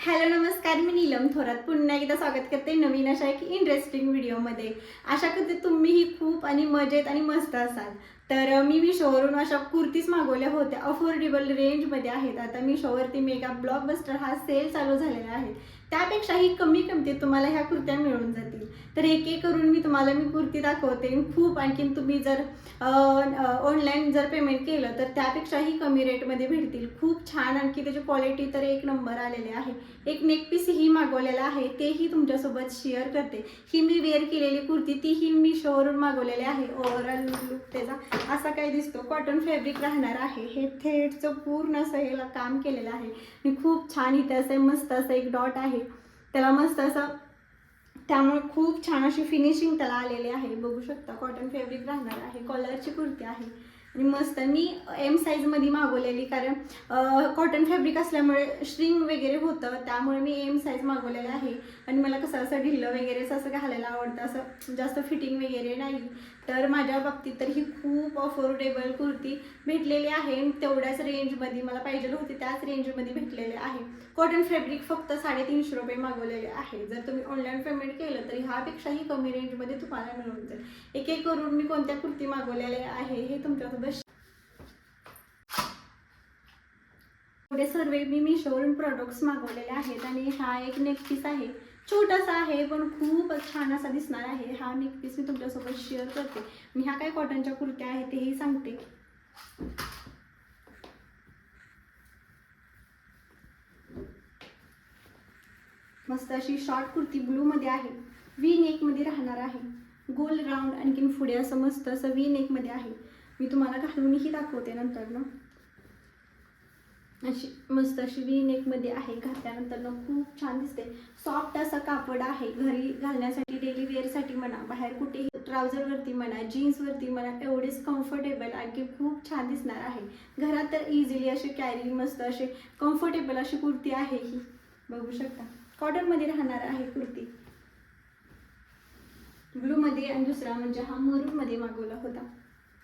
Hello नमस्कार, मी नीलम थोरात पुन्हा एकदा स्वागत करते नवीन अशा एक इंटरेस्टिंग व्हिडिओमध्ये. आशा करते तुम्हीही खूप आणि मजेत आणि मस्त असाल. तर मी मिशोवरून अशा कुर्तीज मागवल्या होत्या, अफोर्डेबल रेंजमध्ये आहेत. आता मिशोवरती मेगा ब्लॉकबस्टर हा सेल चालू झालेला आहे. त्यापेक्षाही कमी किमतीत तुम्हाला ह्या कुर्त्या मिळून जातील. तर एक एक करून मी कुर्ती दाखवते. खूप आणखीन तुम्ही जर ऑनलाईन जर पेमेंट केलं तर त्यापेक्षाही कमी रेटमध्ये भेटतील. खूप छान, आणखी त्याची क्वालिटी तर एक नंबर आलेली आहे. एक नेक पीस ही मागवलेला आहे, तेही तुमच्यासोबत शेअर करते. ही मी वेअर केलेली कुर्ती, तीही मी शोरूम मागवलेली आहे. ओव्हरऑल लुक त्याचा असा काही दिसतो. कॉटन फॅब्रिक राहणार आहे. हे थ्रेडचं पूर्ण असं याला काम केलेलं आहे आणि खूप छान इथे असं मस्त असं एक डॉट आहे त्याला, मस्त असं, त्यामुळे खूप छान अशी फिनिशिंग त्याला आलेली आहे. बघू शकता, कॉटन फॅब्रिक राहणार आहे, कॉलरची कुर्ती आहे आणि मस्त. मी एम साईजमध्ये मागवलेली, कारण कॉटन फॅब्रिक असल्यामुळे श्रिंग वगैरे होतं, त्यामुळे मी एम साईज मागवलेलं आहे. आणि मला कसं असं ढिल्लं वगैरे असं घालायला आवडतं, असं जास्त फिटिंग वगैरे नाही. तर माझ्या बाबतीत तर ही खूप अफोर्डेबल कुर्ती भेटलेली आहे. तेवढ्याच रेंजमध्ये मला पाहिजे होती, त्याच रेंजमध्ये भेटलेले आहे. कॉटन फॅब्रिक फक्त 350 रुपये मागवलेले आहे. जर तुम्ही ऑनलाईन पेमेंट केलं तर ह्यापेक्षाही कमी रेंजमध्ये तुम्हाला मिळून जाईल. एक एक करून मी कोणत्या कुर्ती मागवलेल्या आहे हे तुमच्यासोबत. एवढे सर्व मी मिशोवरून प्रोडक्ट्स मागवलेले आहेत आणि हा एक नेक पीस आहे. छोटासा आहे पण खूपच छान असा दिसणार आहे. हा नेक पीस मी तुमच्यासोबत शेअर करते. मी ह्या काय कॉटनच्या कुर्त्या आहेत तेही सांगते. मस्त अशी शॉर्ट कुर्ती ब्लूमध्ये आहे, वी नेकमध्ये राहणार आहे. गोल राऊंड आणखीन पुढे असं मस्त असं वी नेकमध्ये आहे. मी तुम्हाला घालूनही दाखवते नंतर ना. अशी मस्त अशी वी नेकमध्ये आहे. घातल्यानंतर खूप छान दिसते. सॉफ्ट असा कापड आहे. घरी घालण्यासाठी, डेली वेअरसाठी म्हणा, बाहेर कुठेही ट्राउझरवरती म्हणा, जीन्सवरती म्हणा, एवढेच कम्फर्टेबल आणखी खूप छान दिसणार आहे. घरात तर इझिली अशी कॅरी, मस्त अशी कम्फर्टेबल अशी कुर्ती आहे ही. बघू शकता, कॉटनमध्ये राहणार आहे कुर्ती. ब्लूमध्ये आणि दुसरा म्हणजे हा मरूनमध्ये मागवला होता.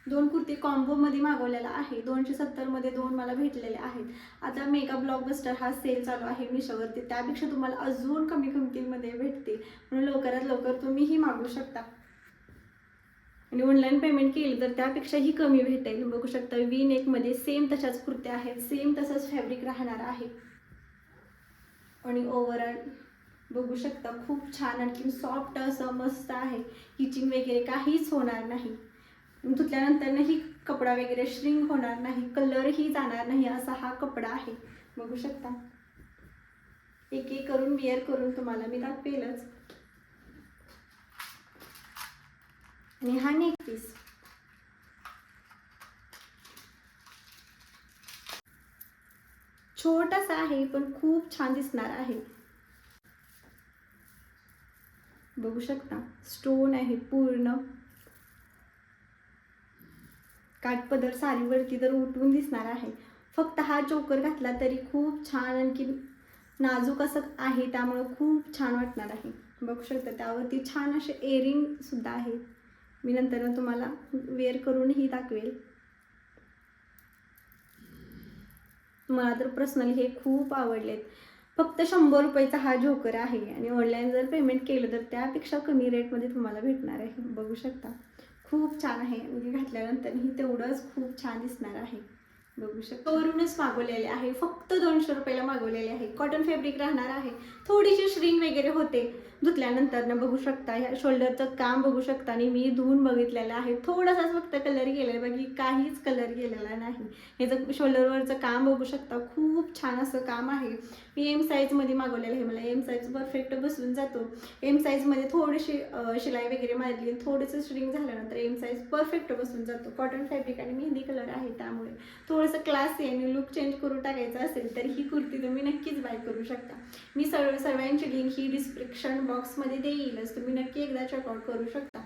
दोन कुर्ती कॉम्बोमध्ये मागवलेला आहे. 270 मध्ये दोन मला भेटलेले आहेत. आता मेगा ब्लॉकबस्टर हा सेल चालू आहे मिशोवरती, त्यापेक्षा तुम्हाला अजून कमी किमतीमध्ये भेटते. म्हणून लवकरात लवकर तुम्हीही मागवू शकता. आणि ऑनलाईन पेमेंट केली तर त्यापेक्षाही कमी भेटेल. बघू शकता, वी नेकमध्ये सेम तशाच कुर्त्या आहेत, सेम तसंच फॅब्रिक राहणार आहे. आणि ओव्हरऑल बघू शकता, खूप छान आणखी सॉफ्ट असं मस्त आहे. किचिंग वगैरे काहीच होणार नाही. धुतल्यानंतरही कपडा वगैरे श्रिंक होणार नाही, कलरही जाणार नाही, असा हा कपडा आहे. बघू शकता, एक एक करून वेअर करून तुम्हाला मी दाखवेलच. आणि हा नेक पीस छोटासा आहे पण खूप छान दिसणार आहे. बघू शकता, स्टोन आहे पूर्ण. काठपदर साडीवरती तर उठून दिसणार आहे. फक्त हा चोकर घातला तरी खूप छान आणखी नाजूक असं आहे, त्यामुळे खूप छान वाटणार आहे. बघू शकता, त्यावरती छान असे एअरिंग सुद्धा आहे. मी नंतर तुम्हाला वेअर करूनही दाखवेल. मला तर पर्सनली हे खूप आवडलेत. फक्त 100 रुपयाचा हा झोकर आहे आणि ऑनलाईन जर पेमेंट केलं तर त्यापेक्षा कमी रेटमध्ये तुम्हाला भेटणार आहे. बघू शकता, खूप छान आहे. म्हणजे घातल्यानंतरही तेवढंच खूप छान दिसणार आहे. बघू शकता, वरूनच मागवलेले आहे. फक्त 200 रुपयाला मागवलेले आहे. कॉटन फॅब्रिक राहणार आहे. थोडीशी श्रिंग वगैरे होते धुतल्यानंतर. बघू शकता, ह्या शोल्डरचं काम बघू शकता आणि मी धुवून बघितलेलं आहे. थोडासाच फक्त कलर गेलेला, बाकी काहीच कलर गेलेला नाही. ह्याचं शोल्डरवरचं काम बघू शकता, खूप छान असं काम आहे. मी एम साईजमध्ये मागवलेलं आहे. मला एम साईज परफेक्ट बसून जातो. एम साईजमध्ये थोडीशी शिलाई वगैरे मारली, थोडंसं श्रिंग झाल्यानंतर एम साईज परफेक्ट बसून जातो. कॉटन फॅब्रिक आणि मेहंदी कलर आहे, त्यामुळे थोडंसं क्लासी आणि लुक चेंज करून टाकायचं असेल तर ही कुर्ती तुम्ही नक्कीच बाय करू शकता. मी सर्वांची लिंक ही डिस्क्रिप्शन बॉक्समध्ये देईलच, तुम्ही नक्की एकदा चेकआउट करू शकता.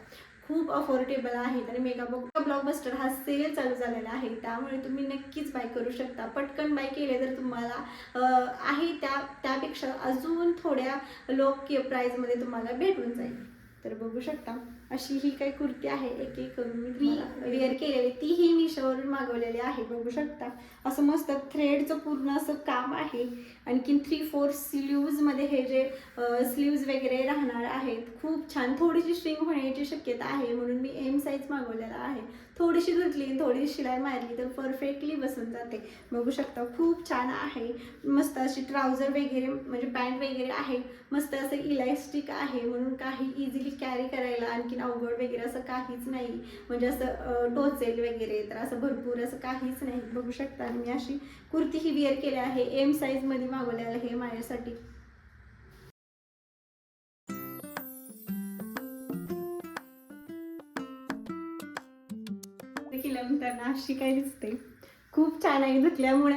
खूप अफोर्डेबल आहेत आणि मेगा ब्लॉकबस्टर हा सेल चालू झालेला आहे, त्यामुळे तुम्ही नक्कीच बाय करू शकता. पटकन बाय केले तर तुम्हाला आहे त्यापेक्षा अजून थोड्या लो प्राईजमध्ये तुम्हाला भेटून जाईल. तर बघू शकता, अशी ही काही कुर्ती आहे, एक एक करून मी वेअर केलेली, तीही मिशोवरून मागवलेली आहे. बघू शकता असं मस्त थ्रेडचं पूर्ण असं काम आहे. आणखीन 3/4 स्लीव्जमध्ये हे जे स्लीव्ज वगैरे राहणार आहेत. खूप छान. थोडीशी स्ट्रिंग होण्याची शक्यता आहे म्हणून मी एम साईज मागवलेला आहे. थोडीशी धुतली, थोडी शिलाई मारली तर परफेक्टली बसून जाते. बघू शकता खूप छान आहे. मस्त अशी ट्राउझर वगैरे म्हणजे पॅन्ट वगैरे आहे. मस्त असं इलास्टिक आहे म्हणून काही इझिली कॅरी करायला आणखीन अवघड वगैरे असं काहीच नाही. म्हणजे असं टोचेल वगैरे तर असं भरपूर असं काहीच नाही. बघू शकता मी अशी कुर्ती ही वेअर केली आहे. एम साईजमध्ये मागवलेलं आहे माझ्यासाठी. केल्यानंतर अशी काय दिसते, खूप छान आहे. धुतल्यामुळे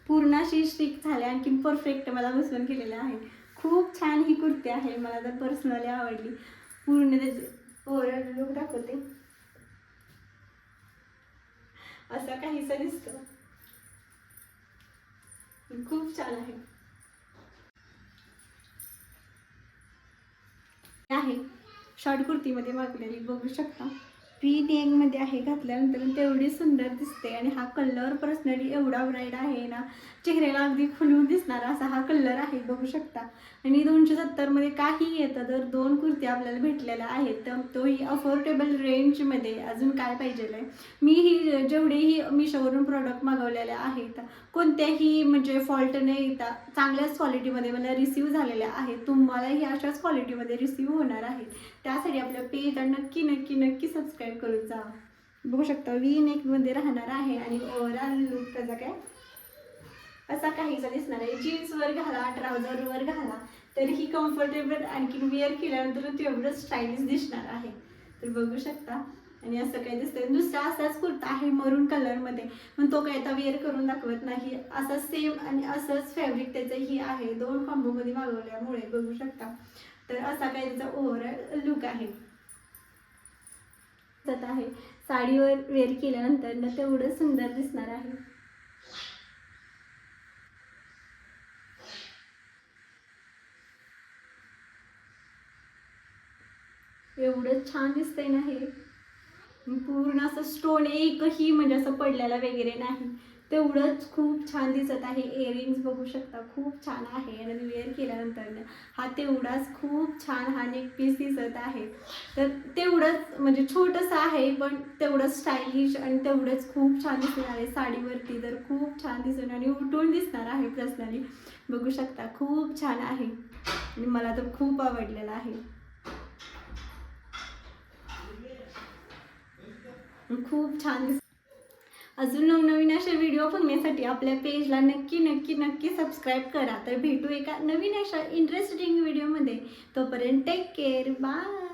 पूर्ण अशी स्टिक झाली, आणखीन परफेक्ट मला बसवून केलेलं आहे. खूप छान ही कुर्ती आहे, मला तर पर्सनली आवडली. पूर्ण त्याचे ओव्हरऑल लुक दाखवते. असं काहीसं दिसतं, खूप छान आहे. शॉर्ट कुर्तीमध्ये मागवलेली बघू शकता. पी नेकमध्ये आहे, घातल्यानंतर तेवढी सुंदर दिसते. आणि हा कलर पर्सनली एवढा ब्राईट आहे ना, चेहऱ्याला अगदी खुलून दिसणारा असा हा कलर आहे. बघू शकता. आणि 270मध्ये काही येतं तर 2 कुर्ती आपल्याला भेटलेल्या आहेत. तर तोही अफोर्डेबल रेंजमध्ये. अजून काय पाहिजे आहे. मी ही जेवढेही मिशोवरून प्रोडक्ट मागवलेले आहेत कोणत्याही म्हणजे फॉल्ट न येता चांगल्याच क्वालिटीमध्ये मला रिसीव झालेल्या आहेत. तुम्हालाही अशाच क्वालिटीमध्ये रिसीव होणार आहे. त्यासाठी आपल्या पेजला नक्की नक्की नक्की सबस्क्राईब करून जा. बघू शकता व्ही नेकमध्ये राहणार आहे. आणि ओव्हरऑल लुक त्याचा काय असा काहीसा दिसणार आहे. जीन्सवर घाला, ट्राउझरवर घाला तरीही कम्फर्टेबल, आणखीन वेअर केल्यानंतर तेवढं स्टायलिश दिसणार आहे. तर बघू शकता. आणि असं काय दिसतंय. दुसरा असाच कुर्ता आहे मरून कलरमध्ये, पण तो काय आता वेअर करून दाखवत नाही. असा सेम आणि असंच फॅब्रिक त्याचंही आहे. 2 कॉम्बोमध्ये मागवल्यामुळे बघू शकता. तर असा काय त्याचा ओव्हरऑल लुक आहे. आहे साडीवर वेअर केल्यानंतर ना तेवढं सुंदर दिसणार आहे. एवढं छान दिसतंय ना हे. पूर्ण असं स्टोन एकही म्हणजे असं पडलेला वगैरे नाही. तेवढंच खूप छान दिसत आहे. इयरिंग्स बघू शकता खूप छान आहे. आणि वेअर केल्यानंतर हा तेवढाच खूप छान हा नेक पीस दिसत आहे. तर तेवढंच म्हणजे छोटंसं आहे पण तेवढंच स्टायलिश आणि तेवढंच खूप छान दिसणार आहे. साडीवरती तर खूप छान दिसून आणि उठून दिसणार आहे पर्सनली. बघू शकता खूप छान आहे आणि मला तर खूप आवडलेलं आहे. खूप छान दिसत. अजून नवनवीन असे व्हिडिओ बघण्यासाठी आपल्या पेजला नक्की नक्की नक्की सबस्क्राईब करा. तर भेटू एका नवीन अशा इंटरेस्टिंग व्हिडिओमध्ये. तोपर्यंत टेक केअर. बाय.